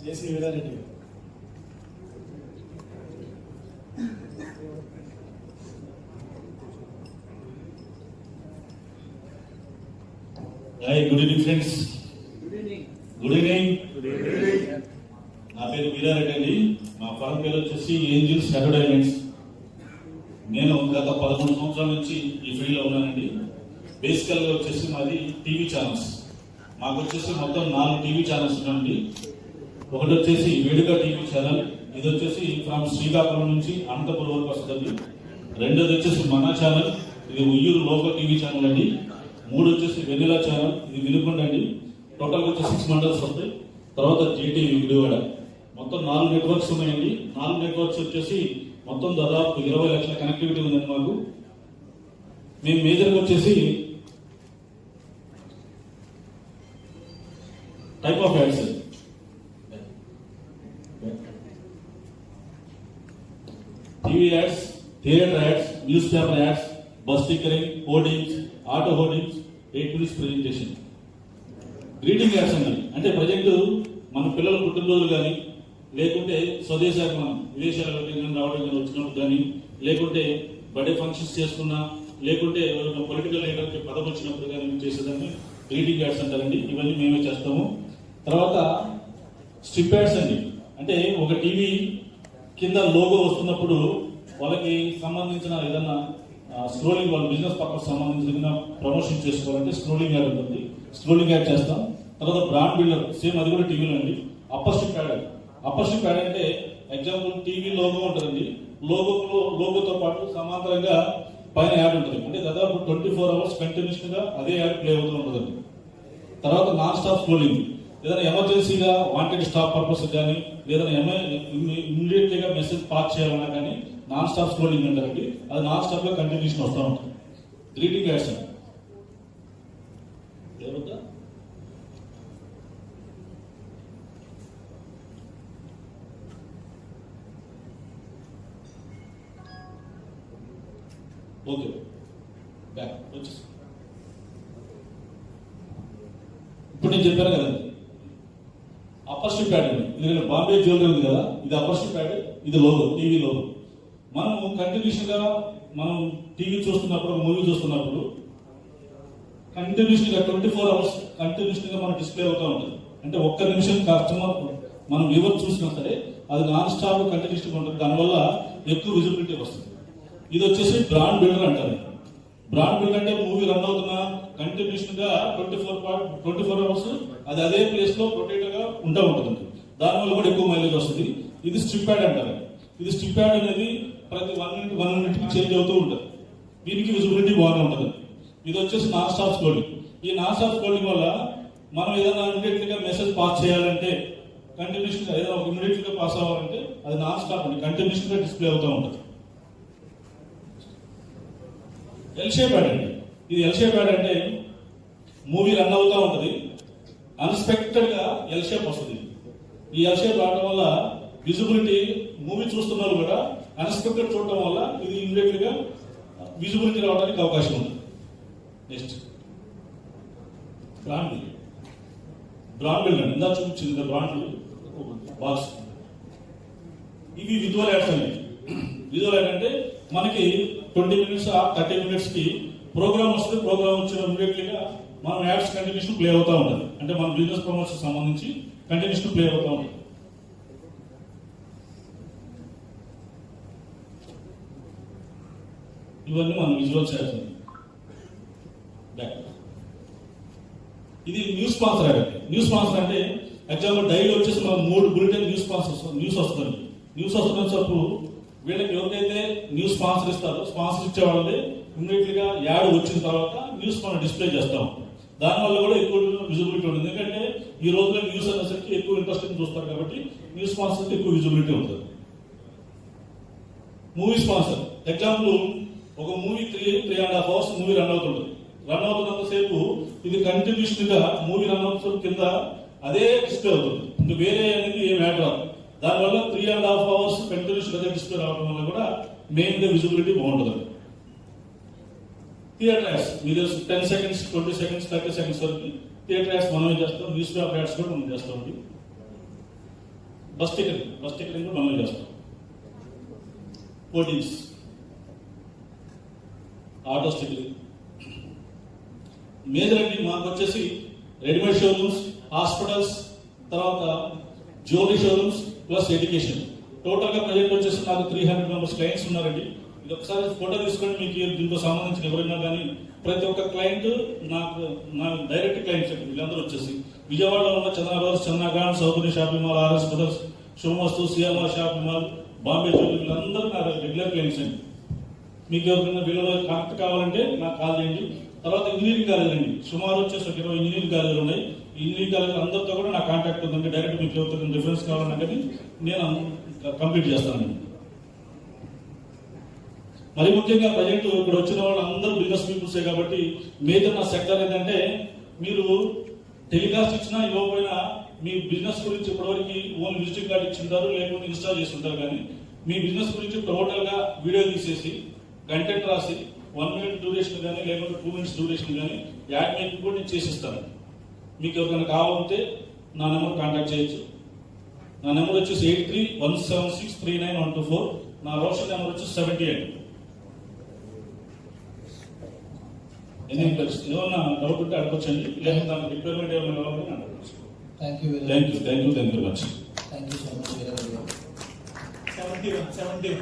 జేసీ Veerareddy. Hi, good evening friends. Good evening. నా పేరు వీరారెడ్డి అండి. మా ఫారం పేరు వచ్చేసి ఏంజిల్స్ అడ్వర్టైజ్మెంట్స్. నేను గత 11 సంవత్సరాల నుంచి ఈ ఫీల్డ్ లో ఉన్నానండి. బేసికల్ గా వచ్చేసి మాది టీవీ ఛానల్స్. మాకు వచ్చేసి మొత్తం 4 టీవీ ఛానల్స్ ఉన్నాయండి. ఒకటి వచ్చేసి వేడుక టీవీ ఛానల్, ఇది వచ్చేసి ఫ్రమ్ శ్రీకాకుళం నుంచి అనంతపురం వరకు వస్తుంది. రెండోది వచ్చేసి మన ఛానల్, ఇది ఉయ్యూరు లోకల్ టీవీ ఛానల్ అండి. 3 వచ్చేసి వెనిలా ఛానల్, ఇది వినుకొండ అండి. టోటల్ వచ్చి 6 మండల్స్ వస్తాయి. తర్వాత జీటీవీ విజయవాడ. మొత్తం 4 నెట్వర్క్స్ ఉన్నాయండి. 4 నెట్వర్క్స్ వచ్చేసి మొత్తం దాదాపు 20 లక్షల కనెక్టివిటీ ఉందండి మాకు. మేము మేజర్గా వచ్చేసి type of ads, TV ads, theatre ads, news paper ads, bus stickering, hoardings, auto hoardings, 8 minutes presentation, greeting ads అండి. అంటే ప్రజెంట్ మన పిల్లల పుట్టినరోజులు కానీ, లేకుంటే స్వదేశానికి మనం విదేశాలకు రావడం కానీ వచ్చినప్పుడు కానీ, లేకుంటే బర్త్డే ఫంక్షన్స్ చేసుకున్నా, లేకుంటే పొలిటికల్ లీడర్కి పదవి వచ్చినప్పుడు కానీ మేము చేసేదాన్ని గ్రీటింగ్ యాడ్స్ అంటారండి. ఇవన్నీ మేమే చేస్తాము. తర్వాత స్ట్రిప్ యాడ్స్ అండి. అంటే ఒక టీవీ కింద లోగో వస్తున్నప్పుడు వాళ్ళకి సంబంధించిన ఏదన్నా స్క్రోలింగ్, వాళ్ళ బిజినెస్ పర్పస్ సంబంధించిన ప్రమోషన్ చేసుకోవాలంటే స్క్రోలింగ్ యాడ్ ఉంటుంది. స్క్రోలింగ్ యాడ్ చేస్తాం. తర్వాత బ్రాండ్ బిల్డర్, సేమ్ అది కూడా టీవీలో అండి. Upper strip add. Upper strip add అంటే ఎగ్జాంపుల్ టీవీ లోగో ఉంటుందండి. లోగోతో పాటు సమాంతరంగా పైన యాడ్ ఉంటుంది. అంటే దాదాపు 24 hours కంటిన్యూస్ గా అదే యాడ్ ప్లే అవుతూ ఉంటుందండి. తర్వాత నాన్ స్టాప్ స్క్రోలింగ్. ఏదైనా ఎమర్జెన్సీగా వాంటెడ్ స్టాప్ పర్పస్ కానీ, లేదా ఇమ్మీడియట్ గా మెసేజ్ పాస్ చేయాలన్నా కానీ నాన్ స్టాప్ స్క్రోలింగ్ అంటారండి. అది నాన్ స్టాప్ గా కంటిన్యూషన్ వస్తూ ఉంటుంది. గ్రీటింగ్ యాడ్స్ అండి. ఓకే, బ్యాక్ వచ్చేసి ఇప్పుడు నేను చెప్పాను కదండి, అప్పర్ స్ట్రిప్ యాడ్ అండి. ఇది బాంబే జ్యువెలరీ ఉంది కదా, ఇది అప్పర్ స్ట్రిప్ యాడ్, ఇది లోగో, టీవీ లోగో. మనం కంటిన్యూషన్ గా మనం టీవీ చూస్తున్నప్పుడు, మూవీ చూస్తున్నప్పుడు కంటిన్యూషన్ గా 24 hours కంటిన్యూషన్ గా మనం డిస్ప్లే అవుతూ ఉంటుంది. అంటే ఒక్క నిమిషం కస్టమర్ మనం వ్యూవర్ చూసినా సరే అది నాన్ స్టాప్ కంటిన్యూషన్ ఉంటుంది. దానివల్ల ఎక్కువ విజిబిలిటీ వస్తుంది. ఇది వచ్చేసి బ్రాండ్ బిల్డర్ అంటారు. బ్రాండ్ బిల్డర్ అంటే మూవీ రన్ అవుతున్నా కంటిన్యూషన్ గా 24 hours అది అదే ప్లేస్ లో రొటేట్ గా ఉంటా ఉంటుంది. దానివల్ల కూడా ఎక్కువ మైలేజ్ వస్తుంది. ఇది స్ట్రిప్ యాడ్ అంటారు. ఇది స్ట్రిప్ యాడ్ అనేది ప్రతి 1 minute కి చేంజ్ అవుతూ ఉంటుంది. దీనికి విజిబిలిటీ బాగానే ఉంటుంది. ఇది వచ్చేసి నాన్ స్టాప్ స్క్రోలింగ్. ఈ నాన్ స్టాప్ స్క్రోలింగ్ వల్ల మనం ఏదైనా ఇమీడియట్ గా మెసేజ్ పాస్ చేయాలంటే, కంటిన్యూషన్ గా ఏదైనా ఇమీడియట్ గా పాస్ అవ్వాలంటే అది నాన్ స్టాప్ అండి, కంటిన్యూషన్ గా డిస్ప్లే అవుతూ ఉంటుంది. ఎల్ షేప్ యాడ్ అండి. ఇది ఎల్ షేప్ యాడ్ అంటే మూవీ రన్ అవుతూ ఉంటుంది, అన్ఎక్స్పెక్టెడ్ గా ఎల్ షేప్ వస్తుంది. ఈ ఎల్ షేప్ రావడం వల్ల విజిబిలిటీ, మూవీ చూస్తున్నారు కూడా అన్ఎక్స్పెక్టెడ్ చూడటం వల్ల ఇది ఇమీడియట్ గా విజిబిలిటీ రావడానికి అవకాశం ఉంది. Next brand build. Brand build అండి, ఇందా చూపించింది బ్రాండ్ బాక్స్. ఇవి విజువల్ యాడ్స్ అండి. విజువల్ యాడ్ అంటే మనకి 20 minutes 30 minutes కి ప్రోగ్రామ్ వస్తుంది. ప్రోగ్రామ్ వచ్చిన ఇమీడియట్లీ గా మనం యాడ్స్ కంటిన్యూషన్ ప్లే అవుతూ ఉంటుంది. అంటే మన బిజినెస్ ప్రమోషన్ సంబంధించి కంటిన్యూషన్ ప్లే అవుతూ ఉంటుంది. ఇవన్నీ మనం విజువల్స్ యాడ్స్. ఇది news sponsor add. News sponsor అంటే ఎగ్జాంపుల్ డైలీ వచ్చేసి మనం 3 బులెటిన్ న్యూస్ వస్తుంది. న్యూస్ వస్తున్నప్పుడు వీళ్ళకి ఎవరికైతే న్యూస్ స్పాన్సర్ ఇస్తారో, స్పాన్సర్ ఇచ్చే వాళ్ళని ఇమీడియట్ గా యాడ్ వచ్చిన తర్వాత న్యూస్ మనం డిస్ప్లే చేస్తాం. దానివల్ల కూడా ఎక్కువ విజిబిలిటీ ఉంటుంది. ఎందుకంటే ఈ రోజులో న్యూస్ అనేసరికి ఎక్కువ ఇంట్రెస్టింగ్ చూస్తారు కాబట్టి న్యూస్ స్పాన్సర్ ఎక్కువ విజిబిలిటీ ఉంటుంది. మూవీ స్పాన్సర్ ఎగ్జాంపుల్ ఒక మూవీ 3.5 hours మూవీ రన్ అవుతుంటుంది. రన్ అవుతున్నంతసేపు ఇది కంటిన్యూషన్ గా మూవీ రన్ అవుతున్న కింద అదే డిస్ప్లే అవుతుంది. ఇంకా వేరే అనేది ఏం యాడ్ రాదు. దానివల్ల 3.5 hours కంటిన్యూస్ అదే డిస్ప్లే రావడం వల్ల కూడా మెయిన్ గా విజిబిలిటీ బాగుంటుంది. థియేటర్ యాడ్స్ మీరు 10 seconds 20 seconds 30 seconds వరకు థియేటర్ యాడ్స్ మనమే చేస్తాం. న్యూస్ పేపర్ యాడ్స్ కూడా మనం చేస్తామండి. బస్ టికెటింగ్ కూడా మనమే చేస్తాం. హోర్డింగ్స్, ఆటో స్టిక్కరింగ్, మేజర్ అండి మాకు వచ్చేసి రెడీమేడ్ షోరూమ్స్, హాస్పిటల్స్, తర్వాత jewellery showrooms plus education. Total గా ప్రజెంట్ వచ్చేసి నాకు 300 మెంబర్స్ క్లయింట్స్ ఉన్నారండి. ఇది ఒకసారి ఫోటో తీసుకొని మీకు దీంతో సంబంధించిన ఎవరైనా కానీ ప్రతి ఒక్క క్లయింట్ నా డైరెక్ట్ క్లయింట్స్ అండి. వీళ్ళందరూ వచ్చేసి విజయవాడలో ఉన్న చంద్ర బ్రదర్స్, చంద్రగాన్, Saukarya shopping mall, RS brothers, Subhamastu, CRR shopping mall, Bombay jewellery, వీళ్ళందరూ నా రెగ్యులర్ క్లయింట్స్ అండి. మీకు ఎవరికైనా వీళ్ళలో కనెక్ట్ కావాలంటే నాకు కాల్ చేయండి. తర్వాత ఇంజనీరింగ్ కాలేజ్ అండి, సుమారు వచ్చేసి 20 ఇంజనీరింగ్ కాలేజీలు ఉన్నాయి. ఇంజనీరింగ్ కాలేజ్ అందరితో కూడా నా కాంటాక్ట్ ఉందండి. డైరెక్ట్ మీకు ఎవరికైనా రిఫరెన్స్ కావాలన్నా కానీ నేను కంప్లీట్ చేస్తానండి. మరి ముఖ్యంగా ప్రజెంట్ ఇక్కడ వచ్చిన వాళ్ళు అందరూ బిజినెస్ పీపుల్సే కాబట్టి మేజర్ నా సెక్టర్ ఏంటంటే, మీరు టెలికాస్ట్ ఇచ్చినా ఇవ్వకపోయినా మీ బిజినెస్ గురించి ఇప్పటివరకు ఓన్ విజిటింగ్ కార్డు ఇచ్చింటారు, లేకపోతే ఇన్స్టాల్ చేసి ఉంటారు. కానీ మీ బిజినెస్ గురించి టోటల్ గా వీడియో తీసేసి కంటెంట్ రాసి 1 minute డ్యూరేషన్ కానీ లేకపోతే 2 minutes డ్యూరేషన్ కానీ యాడ్ మేకింగ్ కూడా నేను చేసిస్తాను. మీకు ఎవరికైనా కావాలంటే నా నెంబర్ కాంటాక్ట్ చేయొచ్చు. నా నెంబర్ వచ్చేసి 8317639124. నా రోషన్ నెంబర్ వచ్చేసి 78. ఏమన్నా డౌట్ ఉంటే అడగొచ్చండి, లేకపోతే దానికి రిక్వైర్మెంట్ ఏమైనా కావాలని అడగచ్చు. Thank you thank you very much. Thank you so much. 71